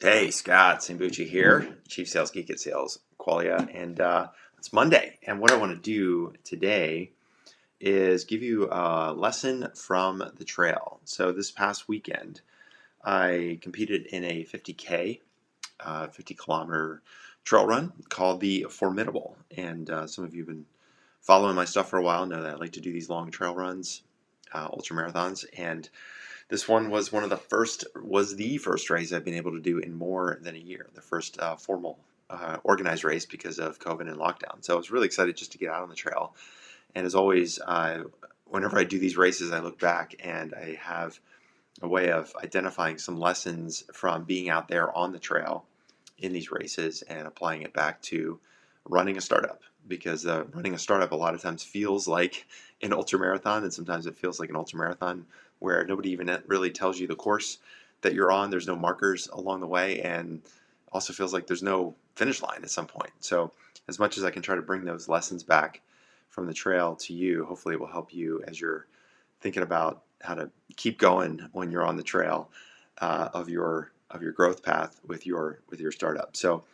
Hey, Scott Sambucci here, Chief Sales Geek at Sales Qualia, and it's Monday. And what I want to do today is give you a lesson from the trail. So this past weekend, I competed in a 50K, 50-kilometer trail run called the FOURmidable. And some of you have been following my stuff for a while, know that I like to do these long trail runs, ultra marathons, and this one was the first race I've been able to do in more than a year. The first formal organized race because of COVID and lockdown. So I was really excited just to get out on the trail. And as always, whenever I do these races, I look back and I have a way of identifying some lessons from being out there on the trail in these races and applying it back to running a startup. Because running a startup a lot of times feels like an ultra marathon, and sometimes it feels like an ultra marathon where nobody even really tells you the course that you're on. There's no markers along the way, and also feels like there's no finish line at some point. So as much as I can try to bring those lessons back from the trail to you, hopefully it will help you as you're thinking about how to keep going when you're on the trail of your growth path with your startup. So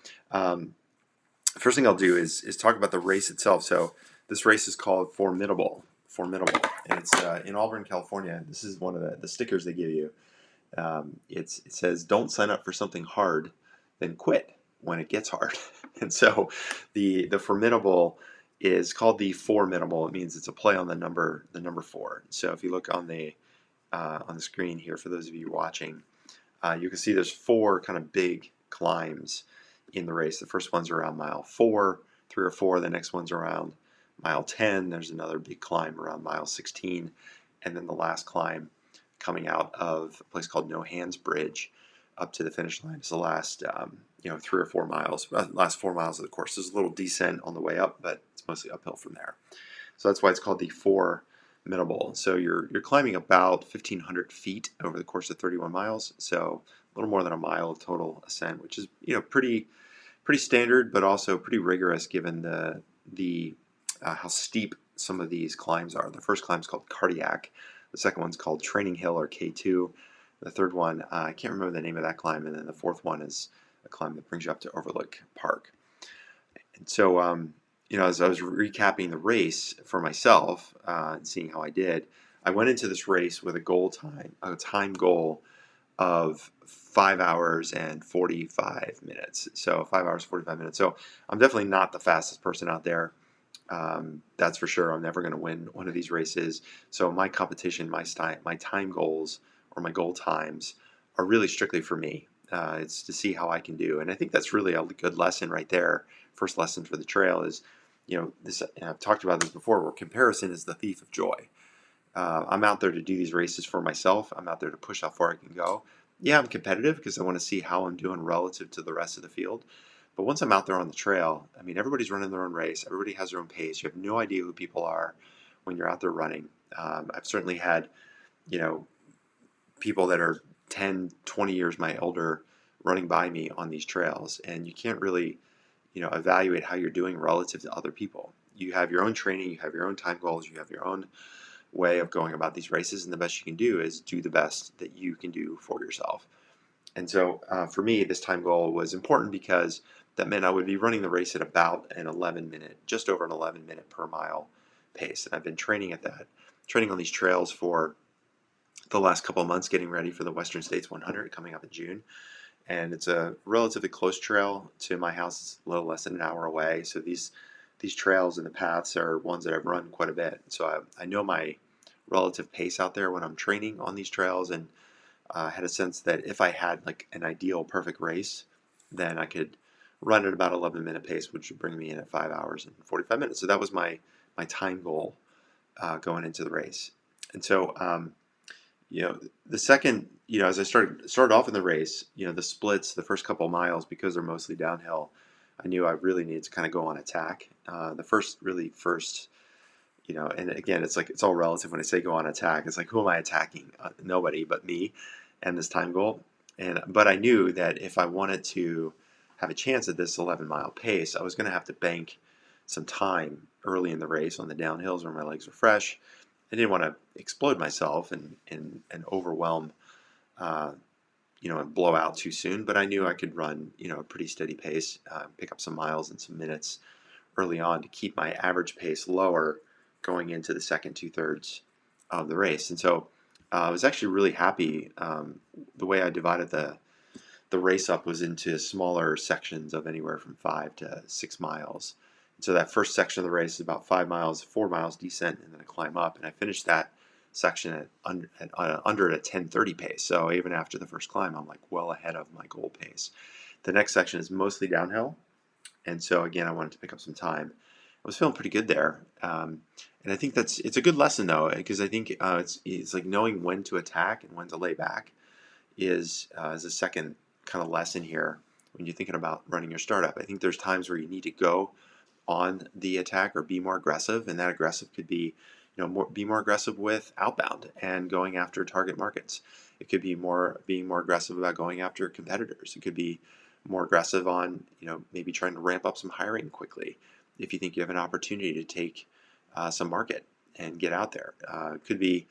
first thing I'll do is talk about the race itself. So this race is called FOURmidable, and it's in Auburn, California. This is one of the stickers they give you. It says, "Don't sign up for something hard, then quit when it gets hard." And so the FOURmidable is called the FOURmidable. It means it's a play on the number four. So if you look on the screen here, for those of you watching, you can see there's four kind of big climbs in the race. The first one's around mile 4, 3 or 4. The next one's around mile 10. There's another big climb around mile 16. And then the last climb coming out of a place called No Hands Bridge up to the finish line is the last 3 or 4 miles. Last 4 miles of the course. There's a little descent on the way up, but it's mostly uphill from there. So that's why it's called the FOURmidable. So you're climbing about 1,500 feet over the course of 31 miles. So a little more than a mile of total ascent, which is pretty standard, but also pretty rigorous given the how steep some of these climbs are. The first climb is called Cardiac. The second one's called Training Hill, or K2. The third one, I can't remember the name of that climb, and then the fourth one is a climb that brings you up to Overlook Park. And so, as I was recapping the race for myself and seeing how I did, I went into this race with a time goal of 5 hours and 45 minutes. So 5 hours, 45 minutes. So I'm definitely not the fastest person out there. That's for sure. I'm never going to win one of these races. So my competition, my time goals, or my goal times, are really strictly for me. It's to see how I can do. And I think that's really a good lesson right there. First lesson for the trail is, this. I've talked about this before, where comparison is the thief of joy. I'm out there to do these races for myself. I'm out there to push how far I can go. Yeah, I'm competitive because I want to see how I'm doing relative to the rest of the field. But once I'm out there on the trail, I mean, everybody's running their own race. Everybody has their own pace. You have no idea who people are when you're out there running. I've certainly had, people that are 10, 20 years my elder running by me on these trails. And you can't really, evaluate how you're doing relative to other people. You have your own training. You have your own time goals. You have your own way of going about these races, and the best you can do is do the best that you can do for yourself. And so for me, this time goal was important because that meant I would be running the race at about just over an 11-minute per mile pace. And I've been training on these trails for the last couple of months, getting ready for the Western States 100 coming up in June. And it's a relatively close trail to my house. It's a little less than an hour away. So these trails and the paths are ones that I've run quite a bit. So I know my relative pace out there when I'm training on these trails, and had a sense that if I had like an ideal perfect race, then I could run at about 11-minute pace, which would bring me in at 5 hours and 45 minutes. So that was my time goal going into the race. And so, the second, as I started off in the race, the splits, the first couple of miles, because they're mostly downhill, I knew I really needed to kind of go on attack. The first, and again, it's all relative when I say go on attack. It's like, who am I attacking? Nobody but me and this time goal. But I knew that if I wanted to have a chance at this 11-mile pace, I was going to have to bank some time early in the race on the downhills where my legs were fresh. I didn't want to explode myself and overwhelm and blow out too soon, but I knew I could run, a pretty steady pace, pick up some miles and some minutes early on to keep my average pace lower going into the second 2/3 of the race. And so I was actually really happy. The way I divided the race up was into smaller sections of anywhere from 5 to 6 miles. And so that first section of the race is about 5 miles, 4 miles descent, and then a climb up. And I finished that section at under a 10:30 pace. So even after the first climb, I'm like well ahead of my goal pace. The next section is mostly downhill, and so again, I wanted to pick up some time. I was feeling pretty good there, and I think it's a good lesson though, because I think it's like knowing when to attack and when to lay back is a second kind of lesson here when you're thinking about running your startup. I think there's times where you need to go on the attack or be more aggressive, and that aggressive could be, be more aggressive with outbound and going after target markets. It could be being more aggressive about going after competitors. It could be more aggressive on, maybe trying to ramp up some hiring quickly if you think you have an opportunity to take some market and get out there. It could be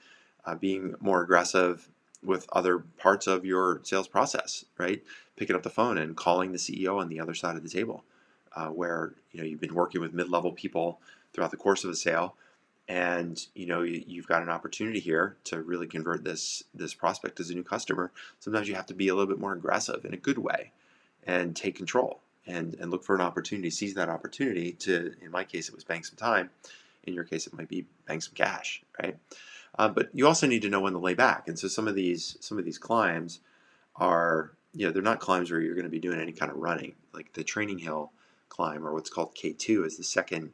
being more aggressive with other parts of your sales process, right? Picking up the phone and calling the CEO on the other side of the table, where you've been working with mid-level people throughout the course of a sale, and you've got an opportunity here to really convert this prospect as a new customer. Sometimes you have to be a little bit more aggressive in a good way and take control and look for an opportunity, seize that opportunity to, in my case, it was bank some time. In your case, it might be bank some cash, right? But you also need to know when to lay back. And so some of these climbs are, they're not climbs where you're going to be doing any kind of running. Like the training hill climb, or what's called K2, is the second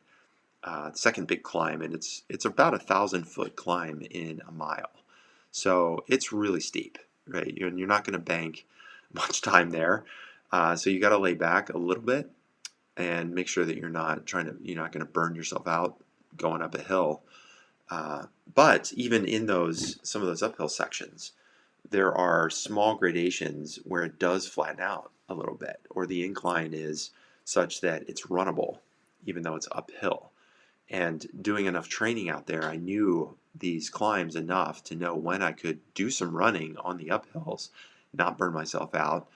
big climb, and it's about 1,000-foot climb in a mile. So it's really steep, right? You're not going to bank much time there. So you got to lay back a little bit and make sure that you're not going to burn yourself out going up a hill. But even in some of those uphill sections, there are small gradations where it does flatten out a little bit, or the incline is such that it's runnable, even though it's uphill. And doing enough training out there, I knew these climbs enough to know when I could do some running on the uphills, not burn myself out.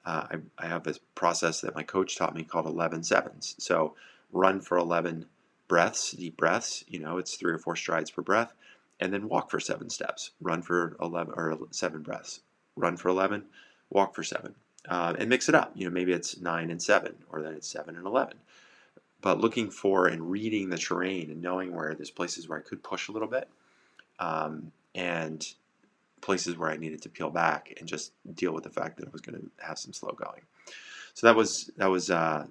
I have this process that my coach taught me called 11/7s. So run for 11 breaths, deep breaths, it's 3 or 4 strides per breath, and then walk for 7 steps. Run for 11 or 7 breaths. Run for 11, walk for 7. And mix it up. Maybe it's 9 and 7, or then it's 7 and 11. But looking for and reading the terrain and knowing where there's places where I could push a little bit, and places where I needed to peel back and just deal with the fact that I was going to have some slow going. So that was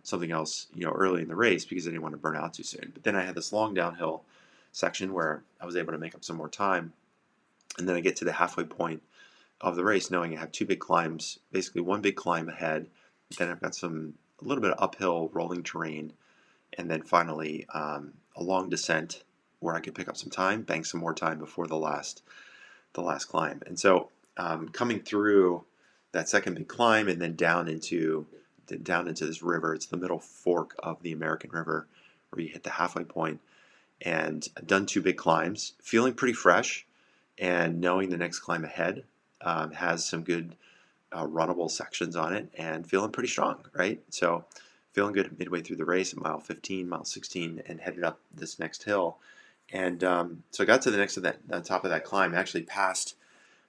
something else, early in the race, because I didn't want to burn out too soon. But then I had this long downhill section where I was able to make up some more time, and then I get to the halfway point of the race, knowing I have 2 big climbs, basically 1 big climb ahead. Then I've got a little bit of uphill rolling terrain, and then finally a long descent where I could pick up some time, bank some more time before the last climb. And so coming through that second big climb and then down into this river, it's the middle fork of the American River, where you hit the halfway point, and I've done 2 big climbs, feeling pretty fresh, and knowing the next climb ahead has some good runnable sections on it, and feeling pretty strong, right? So feeling good midway through the race at mile 15, mile 16, and headed up this next hill. And so I got to the top of that climb, actually passed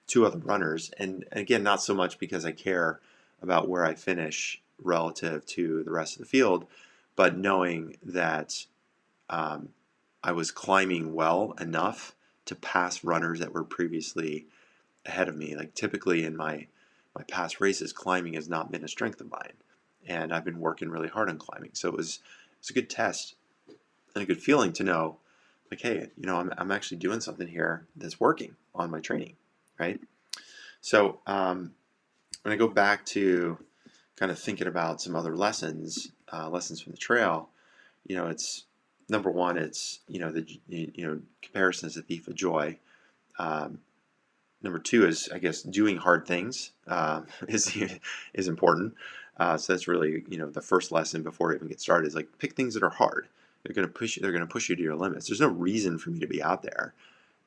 2 other runners, and again, not so much because I care about where I finish relative to the rest of the field, but knowing that I was climbing well enough to pass runners that were previously ahead of me. Like typically in my past races, climbing has not been a strength of mine, and I've been working really hard on climbing. So it was a good test and a good feeling to know, like, hey, I'm actually doing something here that's working on my training, right? So when I go back to kind of thinking about some other lessons from the trail, it's number one, it's comparison is the thief of joy. Number 2 is, I guess, doing hard things is important. So that's really, the first lesson before I even get started is like, pick things that are hard. They're going to push you to your limits. There's no reason for me to be out there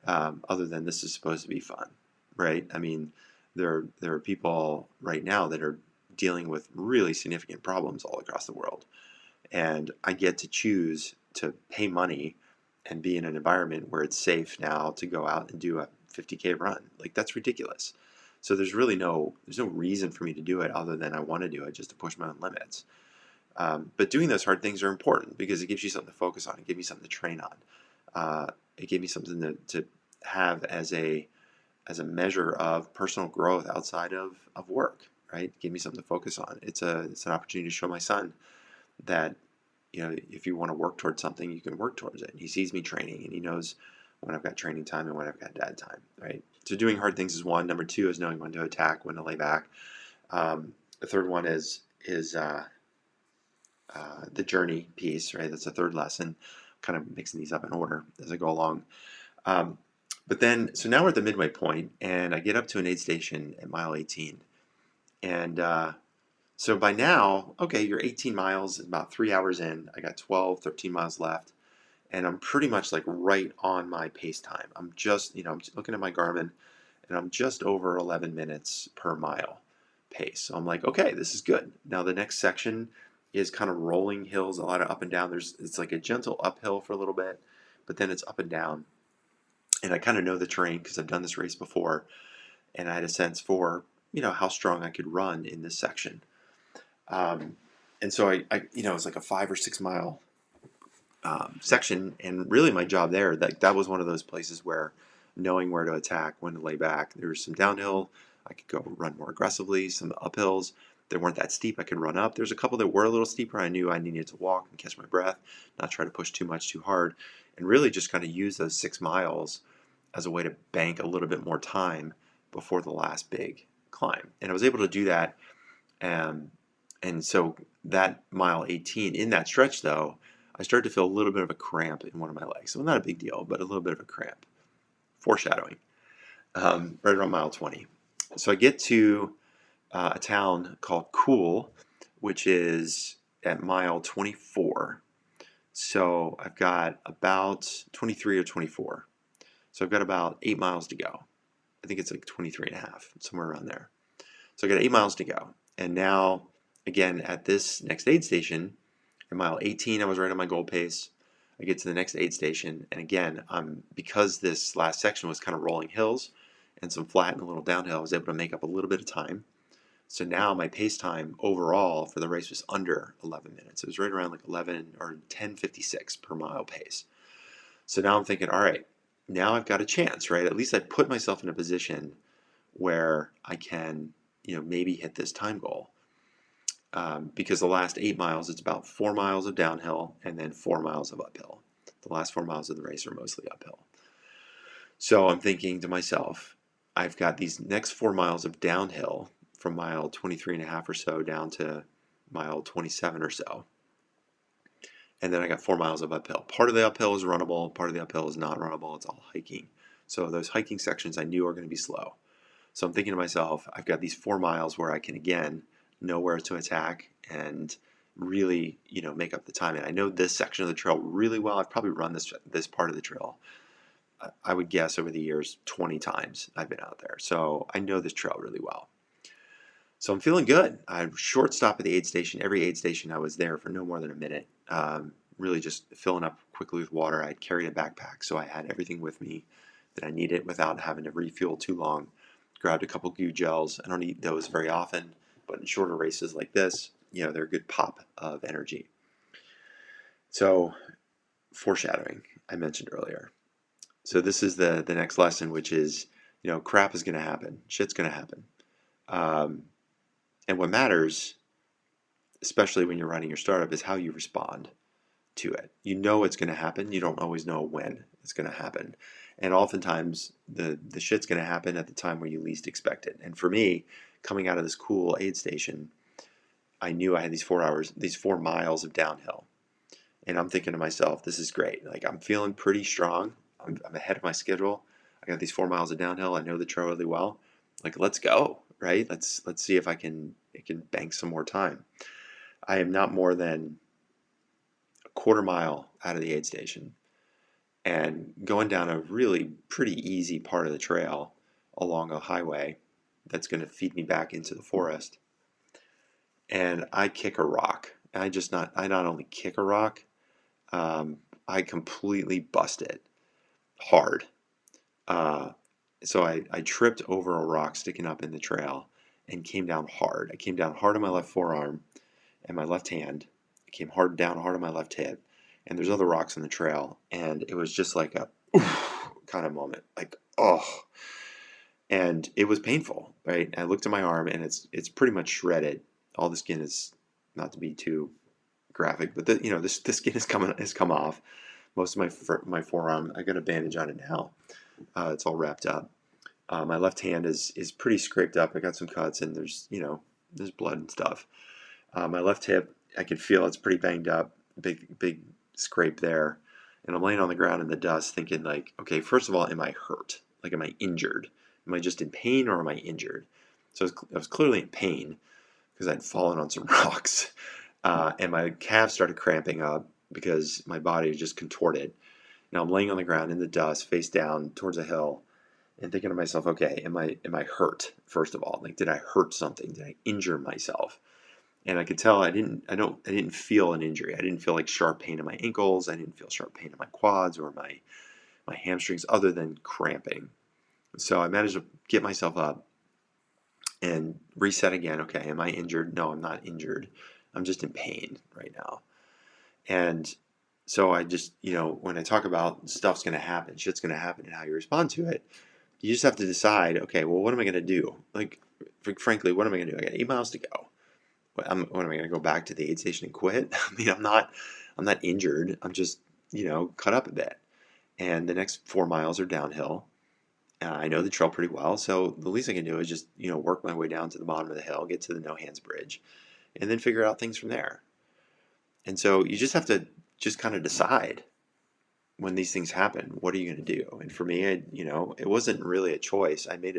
other than this is supposed to be fun, right? I mean, There are people right now that are dealing with really significant problems all across the world, and I get to choose to pay money and be in an environment where it's safe now to go out and do a 50K run. Like, that's ridiculous. So there's no reason for me to do it other than I want to do it just to push my own limits. But doing those hard things are important because it gives you something to focus on. It gives you something to train on. It gave me something to have as a measure of personal growth outside of work, right? It gave me something to focus on. It's an opportunity to show my son that, if you want to work towards something, you can work towards it. He sees me training, and he knows when I've got training time and when I've got dad time, right? So doing hard things is one. Number two is knowing when to attack, when to lay back. The third one is the journey piece, right? That's the third lesson. Kind of mixing these up in order as I go along. But then, so now we're at the midway point, and I get up to an aid station at mile 18. And so by now, okay, you're 18 miles, about 3 hours in. I got 12, 13 miles left, and I'm pretty much like right on my pace time. I'm just, I'm looking at my Garmin, and I'm just over 11 minutes per mile pace. So I'm like, okay, this is good. Now the next section is kind of rolling hills, a lot of up and down. It's like a gentle uphill for a little bit, but then it's up and down. And I kind of know the terrain because I've done this race before, and I had a sense for how strong I could run in this section. And so I it was like a 5 or 6 mile section, and really my job there, that was one of those places where knowing where to attack, when to lay back. There was some downhill, I could go run more aggressively. Some uphills that weren't that steep, I could run up. There's a couple that were a little steeper. I knew I needed to walk and catch my breath, not try to push too much too hard, and really just kind of use those 6 miles as a way to bank a little bit more time before the last big climb. And I was able to do that. And so that mile 18, in that stretch though, I started to feel a little bit of a cramp in one of my legs. So not a big deal, but a little bit of a cramp. Foreshadowing. Right around mile 20. So I get to a town called Cool, which is at mile 24. So I've got about 23 or 24. So I've got about 8 miles to go. I think it's like 23 and a half, somewhere around there. So I got 8 miles to go. And now, again, at this next aid station, at mile 18, I was right on my goal pace. I get to the next aid station, and again, because this last section was kind of rolling hills and some flat and a little downhill, I was able to make up a little bit of time. So now my pace time overall for the race was under 11 minutes. It was right around like 11 or 10:56 per mile pace. So now I'm thinking, all right, now I've got a chance, right? At least I put myself in a position where I can, maybe hit this time goal. Because the last 8 miles, it's about 4 miles of downhill and then 4 miles of uphill. The last 4 miles of the race are mostly uphill. So I'm thinking to myself, I've got these next 4 miles of downhill from mile 23 and a half or so down to mile 27 or so. And then I got 4 miles of uphill. Part of the uphill is runnable, part of the uphill is not runnable. It's all hiking. So those hiking sections I knew are going to be slow. So I'm thinking to myself, I've got these 4 miles where I can, again, know where to attack and really, make up the time. And I know this section of the trail really well. I've probably run this part of the trail, I would guess, over the years 20 times I've been out there. So I know this trail really well. So I'm feeling good. I short stop at the aid station. Every aid station I was there for no more than a minute. Really just filling up quickly with water. I carried a backpack, so I had everything with me that I needed without having to refuel too long. Grabbed a couple goo gels. I don't eat those very often, but in shorter races like this, they're a good pop of energy. So, foreshadowing, I mentioned earlier. So this is the next lesson, which is, crap is going to happen. Shit's going to happen. And what matters, especially when you're running your startup, is how you respond to it. You know it's going to happen. You don't always know when it's going to happen. And oftentimes the shit's going to happen at the time where you least expect it. And for me, coming out of this cool aid station, I knew I had these 4 miles of downhill. And I'm thinking to myself, this is great. Like, I'm feeling pretty strong. I'm ahead of my schedule. I got these 4 miles of downhill. I know the trail really well. Like, let's go, right? Let's see if I can bank some more time. I am not more than a quarter mile out of the aid station and going down a really pretty easy part of the trail along a highway. that's going to feed me back into the forest. And I kick a rock. I not only kick a rock, I completely bust it hard. So I tripped over a rock sticking up in the trail and came down hard. I came down hard on my left forearm and my left hand. I came down hard on my left hip. And there's other rocks on the trail. And it was just like a oof kind of moment. Like, oh. And it was painful, right? I looked at my arm and it's pretty much shredded. All the skin is, not to be too graphic, but the skin has come off. Most of my forearm, I got a bandage on it now. It's all wrapped up. My left hand is pretty scraped up. I got some cuts and there's blood and stuff. My left hip, I can feel it's pretty banged up. Big scrape there. And I'm laying on the ground in the dust thinking like, okay, first of all, am I hurt? Like, am I injured? Am I just in pain or am I injured? So I was clearly in pain because I'd fallen on some rocks. And my calves started cramping up because my body was just contorted. Now I'm laying on the ground in the dust, face down towards a hill, and thinking to myself, okay, am I hurt? First of all, like, did I hurt something? Did I injure myself? And I could tell I didn't feel an injury. I didn't feel like sharp pain in my ankles. I didn't feel sharp pain in my quads or my hamstrings, other than cramping. So I managed to get myself up and reset again. Okay, am I injured? No, I'm not injured. I'm just in pain right now. And so I just, when I talk about stuff's going to happen, shit's going to happen, and how you respond to it, you just have to decide, okay, well, what am I going to do? Like, frankly, what am I going to do? I got 8 miles to go. What am I going to go back to the aid station and quit? I mean, I'm not injured. I'm just, cut up a bit. And the next 4 miles are downhill. I know the trail pretty well, so the least I can do is just, work my way down to the bottom of the hill, get to the No Hands Bridge, and then figure out things from there. And so you just have to just kind of decide when these things happen, what are you going to do? And for me, it wasn't really a choice. I made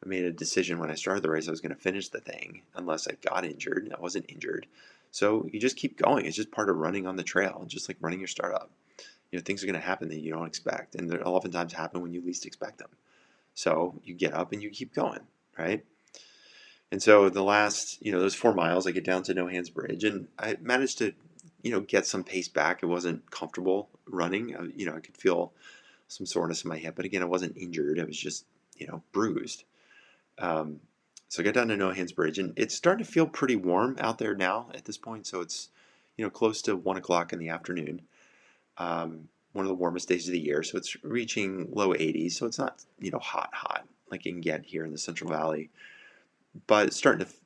a decision when I started the race I was going to finish the thing unless I got injured. I wasn't injured. So you just keep going. It's just part of running on the trail, just like running your startup. Things are going to happen that you don't expect, and they'll oftentimes happen when you least expect them. So you get up and you keep going, right? And so the last, those 4 miles, I get down to No Hands Bridge, and I managed to, get some pace back. It wasn't comfortable running. I could feel some soreness in my hip, but again, I wasn't injured. I was just, bruised. So I got down to No Hands Bridge, and it's starting to feel pretty warm out there now at this point. So it's, close to 1 o'clock in the afternoon. One of the warmest days of the year. So it's reaching low 80s. So it's not, hot like you can get here in the Central Valley. But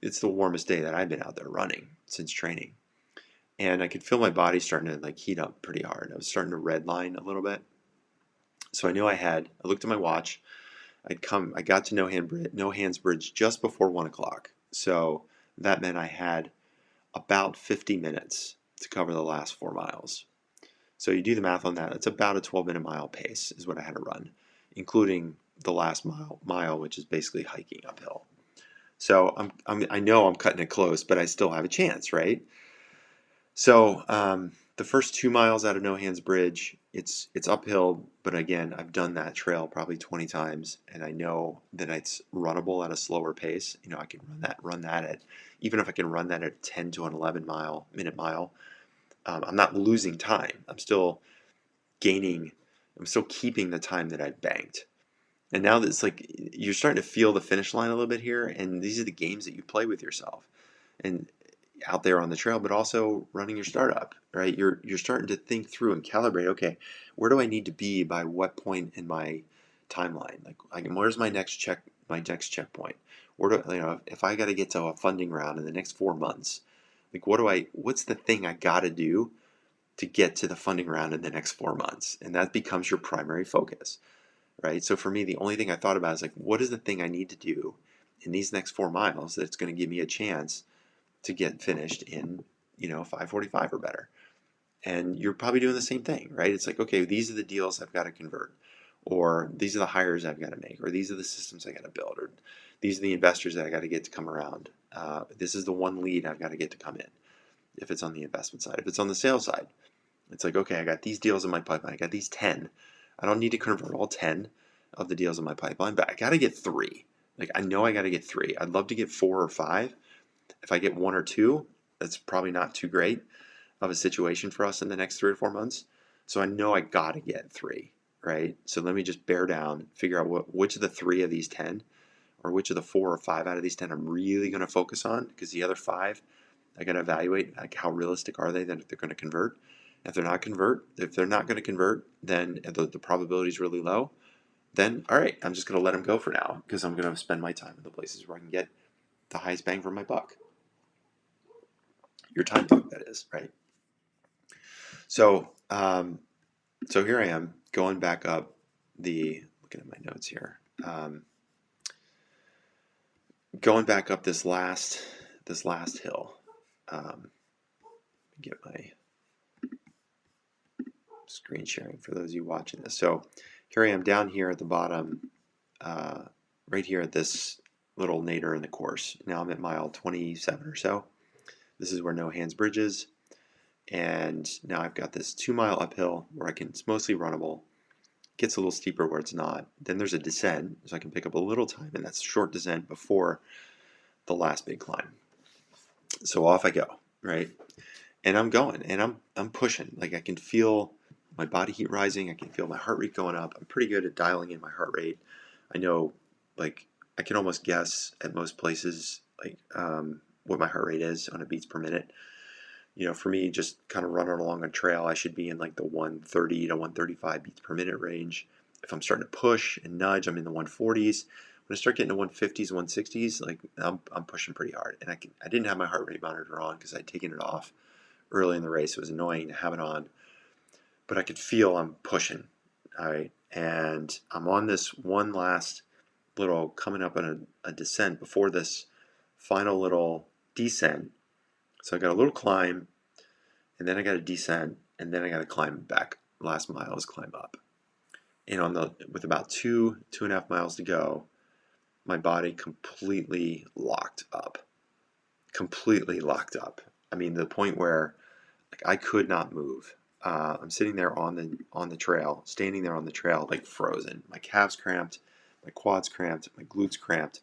it's the warmest day that I've been out there running since training. And I could feel my body starting to like heat up pretty hard. I was starting to redline a little bit. So I knew I looked at my watch. I got to No Hands Bridge just before 1 o'clock. So that meant I had about 50 minutes to cover the last 4 miles. So you do the math on that. It's about a 12-minute mile pace is what I had to run, including the last mile, which is basically hiking uphill. So I know I'm cutting it close, but I still have a chance, right? So the first 2 miles out of No Hands Bridge, it's uphill, but again, I've done that trail probably 20 times, and I know that it's runnable at a slower pace. I can run that at, even if I can run that at 10 to an 11-minute mile, I'm not losing time. I'm still keeping the time that I banked. And now that it's like you're starting to feel the finish line a little bit here, and these are the games that you play with yourself, and out there on the trail, but also running your startup, right? You're starting to think through and calibrate. Okay, where do I need to be by what point in my timeline? Like where's my next checkpoint? Where do if I got to get to a funding round in the next 4 months, like what's the thing I got to do to get to the funding round in the next 4 months? And that becomes your primary focus. Right? So for me, the only thing I thought about is like, what is the thing I need to do in these next 4 miles that's going to give me a chance to get finished in, 5:45 or better. And you're probably doing the same thing, right? It's like, okay, these are the deals I've got to convert, or these are the hires I've got to make, or these are the systems I got to build, or these are the investors that I got to get to come around. This is the one lead I've got to get to come in. If it's on the investment side, if it's on the sales side, it's like, okay, I got these deals in my pipeline. I got these 10. I don't need to convert all 10 of the deals in my pipeline, but I got to get 3. Like, I know I got to get 3. I'd love to get 4 or 5. If I get 1 or 2, that's probably not too great of a situation for us in the next 3 or 4 months. So I know I got to get 3, right? So let me just bear down, figure out which of the 3 of these 10, or which of the 4 or 5 out of these 10 I'm really going to focus on, because the other 5, I got to evaluate, like, how realistic are they that they're going to convert. If they're not going to convert, then the probability is really low. Then, all right, I'm just going to let them go for now, because I'm going to spend my time in the places where I can get the highest bang for my buck. Your time buck, that is, right? So, so here I am going back up looking at my notes here, going back up this last hill. Get my screen sharing for those of you watching this. So here I am down here at the bottom, right here at this little nadir in the course. Now I'm at mile 27 or so. This is where no hands bridges. And now I've got this 2-mile uphill where it's mostly runnable. Gets a little steeper where it's not. Then there's a descent, so I can pick up a little time, and that's a short descent before the last big climb. So off I go, right? And I'm going, and I'm pushing. Like, I can feel my body heat rising. I can feel my heart rate going up. I'm pretty good at dialing in my heart rate. I know, like, I can almost guess at most places, like, what my heart rate is on a beats per minute. You know, for me, just kind of running along a trail, I should be in like the 130 to 135 beats per minute range. If I'm starting to push and nudge, I'm in the 140s. When I start getting to 150s, 160s, like, I'm pushing pretty hard. And I didn't have my heart rate monitor on because I'd taken it off early in the race. It was annoying to have it on, but I could feel I'm pushing. All right, and I'm on this one last little, coming up on a descent before this final little descent. So I got a little climb, and then I got a descent, and then I got to climb back. Last mile is climb up. And with about 2.5 miles to go, my body completely locked up. Completely locked up. I mean, the point where, like, I could not move. I'm sitting there on the trail, standing there on the trail, like frozen. My calves cramped, my quads cramped, my glutes cramped.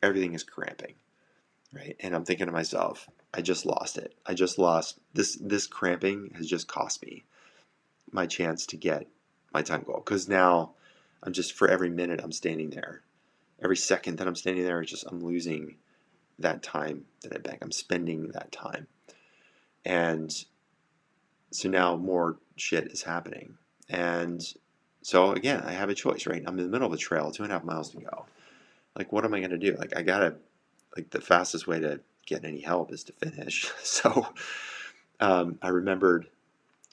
Everything is cramping, right? And I'm thinking to myself, I just lost it. I just lost this. This cramping has just cost me my chance to get my time goal. Because now I'm just, for every minute I'm standing there, every second that I'm standing there, I'm losing that time that I bank. I'm spending that time. And so now more shit is happening. And so again, I have a choice, right? I'm in the middle of a trail, 2.5 miles to go. Like, what am I going to do? Like, the fastest way to get any help is to finish. So I remembered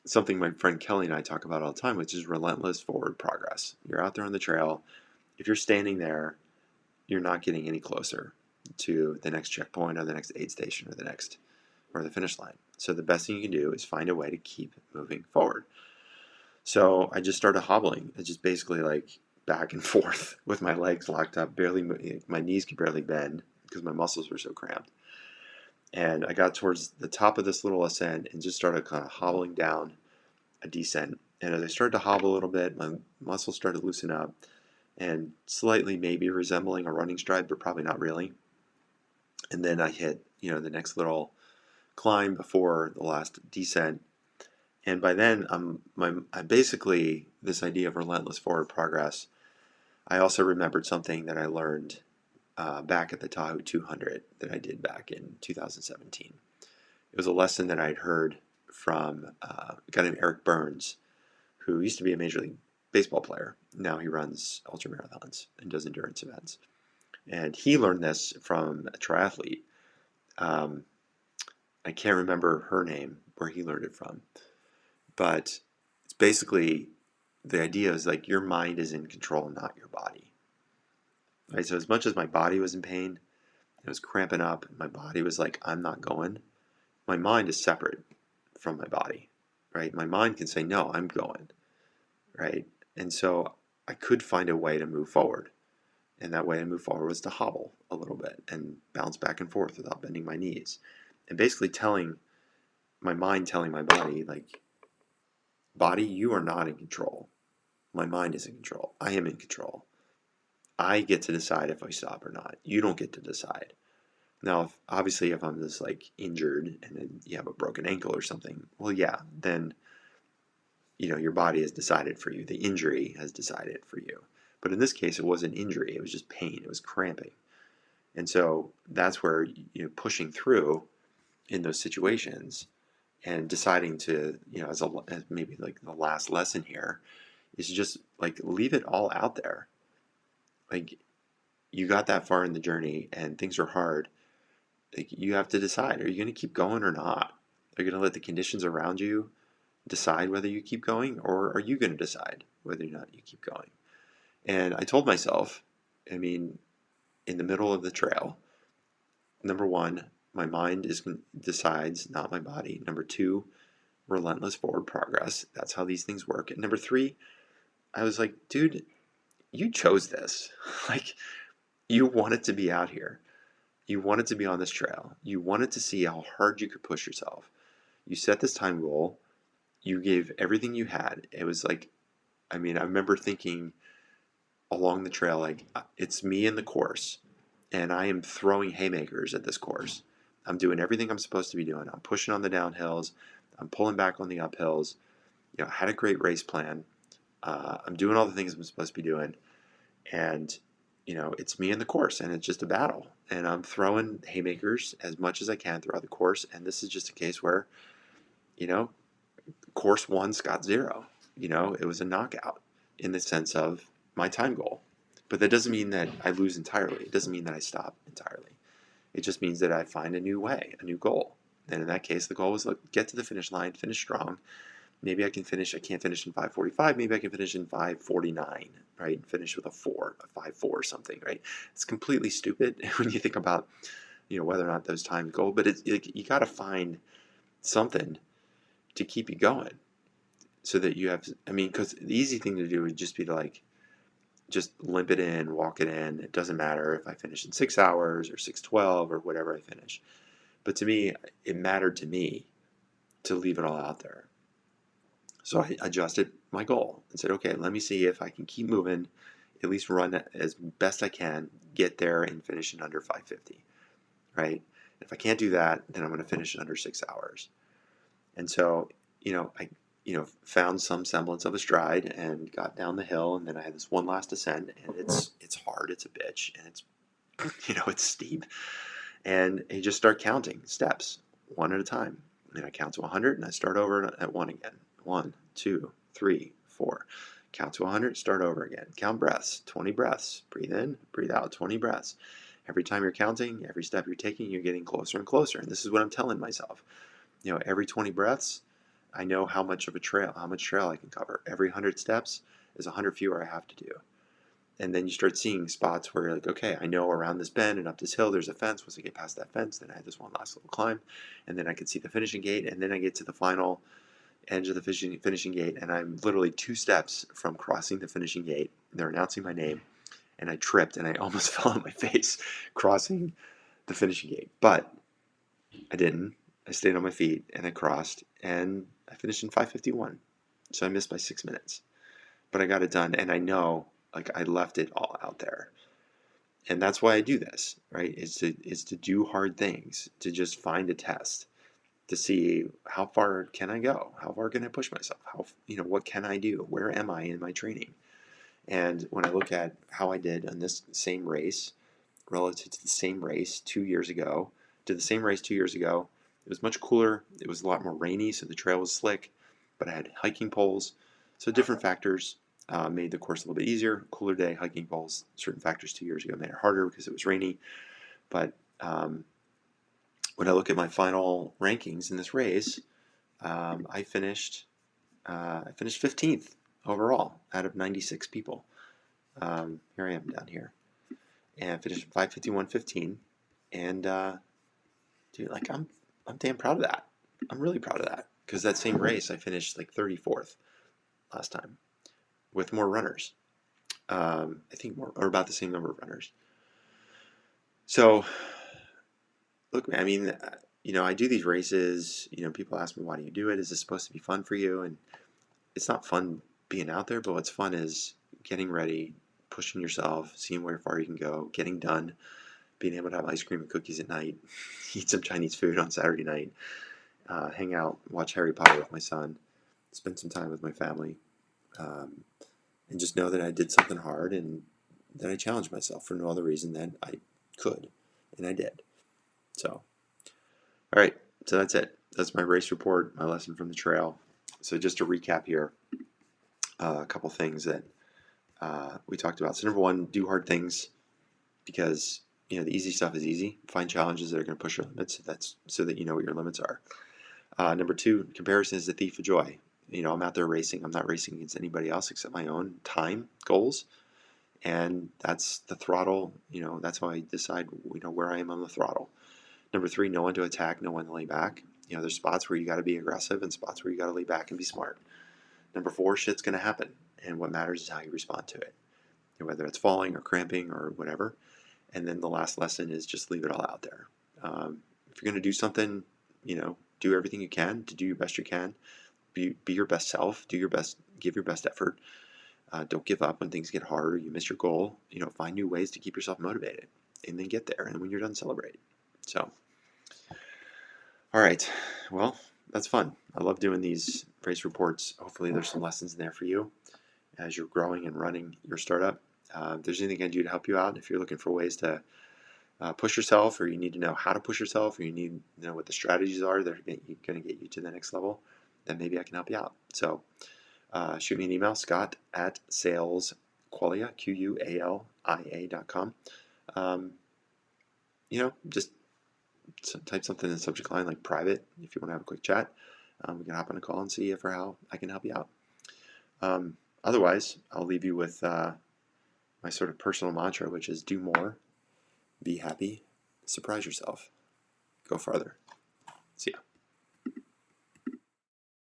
something my friend Kelly and I talk about all the time, which is relentless forward progress. You're out there on the trail. If you're standing there, you're not getting any closer to the next checkpoint or the next aid station or the finish line. So the best thing you can do is find a way to keep moving forward. So I just started hobbling. It's just basically like back and forth with my legs locked up, my knees could barely bend because my muscles were so cramped. And I got towards the top of this little ascent and just started kind of hobbling down a descent. And as I started to hobble a little bit, my muscles started to loosen up and slightly maybe resembling a running stride, but probably not really. And then I hit, the next little climb before the last descent. And by then, I basically, this idea of relentless forward progress, I also remembered something that I learned back at the Tahoe 200 that I did back in 2017. It was a lesson that I'd heard from a guy named Eric Burns, who used to be a Major League Baseball player. Now he runs ultramarathons and does endurance events. And he learned this from a triathlete. I can't remember her name, where he learned it from. But it's basically, the idea is like your mind is in control, not your body. Right? So as much as my body was in pain, it was cramping up, my body was like, I'm not going. My mind is separate from my body, right? My mind can say, no, I'm going, right? And so I could find a way to move forward. And that way to move forward was to hobble a little bit and bounce back and forth without bending my knees. And basically telling my body, like, body, you are not in control. My mind is in control. I am in control. I get to decide if I stop or not. You don't get to decide. Now, obviously, if I'm just like injured and then you have a broken ankle or something, well, yeah, then your body has decided for you. The injury has decided for you. But in this case, it wasn't injury. It was just pain. It was cramping. And so that's where pushing through in those situations and deciding to, as maybe like the last lesson here, is just like leave it all out there. Like you got that far in the journey and things are hard. Like you have to decide, are you going to keep going or not? Are you going to let the conditions around you decide whether you keep going, or are you going to decide whether or not you keep going? And I told myself, I mean, in the middle of the trail, number one, my mind decides, not my body. Number two, relentless forward progress. That's how these things work. And number three, I was like, dude, you chose this. Like, you wanted to be out here. You wanted to be on this trail. You wanted to see how hard you could push yourself. You set this time goal. You gave everything you had. It was like, I remember thinking along the trail, like, it's me in the course, and I am throwing haymakers at this course. I'm doing everything I'm supposed to be doing. I'm pushing on the downhills. I'm pulling back on the uphills. I had a great race plan. I'm doing all the things I'm supposed to be doing. And, it's me in the course, and it's just a battle. And I'm throwing haymakers as much as I can throughout the course. And this is just a case where, course 1, Scott 0. It was a knockout in the sense of my time goal. But that doesn't mean that I lose entirely. It doesn't mean that I stop entirely. It just means that I find a new way, a new goal. And in that case, the goal was, look, get to the finish line, finish strong. Maybe I can finish, I can't finish in 5:45, maybe I can finish in 5:49, right? Finish with a 5:4 or something, right? It's completely stupid when you think about, whether or not those times go, but you got to find something to keep you going so that you have, because the easy thing to do would just be to like, just limp it in, walk it in. It doesn't matter if I finish in 6 hours or 6:12 or whatever I finish. But to me, it mattered to me to leave it all out there. So I adjusted my goal and said, okay, let me see if I can keep moving, at least run as best I can, get there and finish in under 5:50, right? If I can't do that, then I'm going to finish in under 6 hours. And so, I found some semblance of a stride and got down the hill, and then I had this one last descent, and it's hard, it's a bitch, and it's it's steep, and you just start counting steps one at a time. And I count to 100, and I start over at 1 again. 1, 2, 3, 4. Count to 100, start over again. Count breaths, 20 breaths. Breathe in, breathe out, 20 breaths. Every time you're counting, every step you're taking, you're getting closer and closer. And this is what I'm telling myself. Every 20 breaths, I know how much trail I can cover. Every 100 steps is 100 fewer I have to do. And then you start seeing spots where you're like, okay, I know around this bend and up this hill there's a fence. Once I get past that fence, then I had this one last little climb, and then I could see the finishing gate, and then I get to the final edge of the finishing gate, and I'm literally 2 steps from crossing the finishing gate. They're announcing my name, and I tripped, and I almost fell on my face crossing the finishing gate. But I didn't. I stayed on my feet, and I crossed, and I finished in 5:51. So I missed by 6 minutes. But I got it done, and I know, like, I left it all out there. And that's why I do this, right? Is to do hard things, to just find a test, to see how far can I go? How far can I push myself? What can I do? Where am I in my training? And when I look at how I did on this same race relative to the same race 2 years ago, it was much cooler. It was a lot more rainy, so the trail was slick, but I had hiking poles. So different factors made the course a little bit easier. Cooler day, hiking poles. Certain factors 2 years ago made it harder because it was rainy. But when I look at my final rankings in this race, I finished 15th overall out of 96 people. Here I am down here, and I finished 5:51.15. And dude, like I'm damn proud of that. I'm really proud of that because that same race I finished like 34th last time with more runners. I think more or about the same number of runners. So look, man, I do these races. People ask me, why do you do it? Is this supposed to be fun for you? And it's not fun being out there, but what's fun is getting ready, pushing yourself, seeing where far you can go, getting done, being able to have ice cream and cookies at night, eat some Chinese food on Saturday night, hang out, watch Harry Potter with my son, spend some time with my family, and just know that I did something hard and that I challenged myself for no other reason than I could, and I did. So, all right, so that's it. That's my race report, my lesson from the trail. So just to recap here, a couple things that we talked about. So number one, do hard things because the easy stuff is easy. Find challenges that are going to push your limits. That's so that you know what your limits are. Number two, comparison is the thief of joy. I'm out there racing. I'm not racing against anybody else except my own time goals, and that's the throttle. That's how I decide where I am on the throttle. Number three, know when to attack, know when to lay back. There's spots where you got to be aggressive and spots where you got to lay back and be smart. Number four, shit's going to happen, and what matters is how you respond to it, whether it's falling or cramping or whatever. And then the last lesson is just leave it all out there. If you're going to do something, do everything you can to do your best you can. Be your best self. Do your best. Give your best effort. Don't give up when things get hard or you miss your goal. Find new ways to keep yourself motivated, and then get there. And when you're done, celebrate. So, all right. Well, that's fun. I love doing these race reports. Hopefully, there's some lessons in there for you as you're growing and running your startup. If there's anything I can do to help you out, if you're looking for ways to push yourself, or you need to know how to push yourself, or you need to know what the strategies are that are going to get you to the next level, then maybe I can help you out. So shoot me an email, scott@salesqualia, QUALIA.com. Just type something in the subject line like private if you want to have a quick chat. We can hop on a call and see if or how I can help you out. Otherwise, I'll leave you with my sort of personal mantra, which is do more, be happy, surprise yourself, go farther. See ya.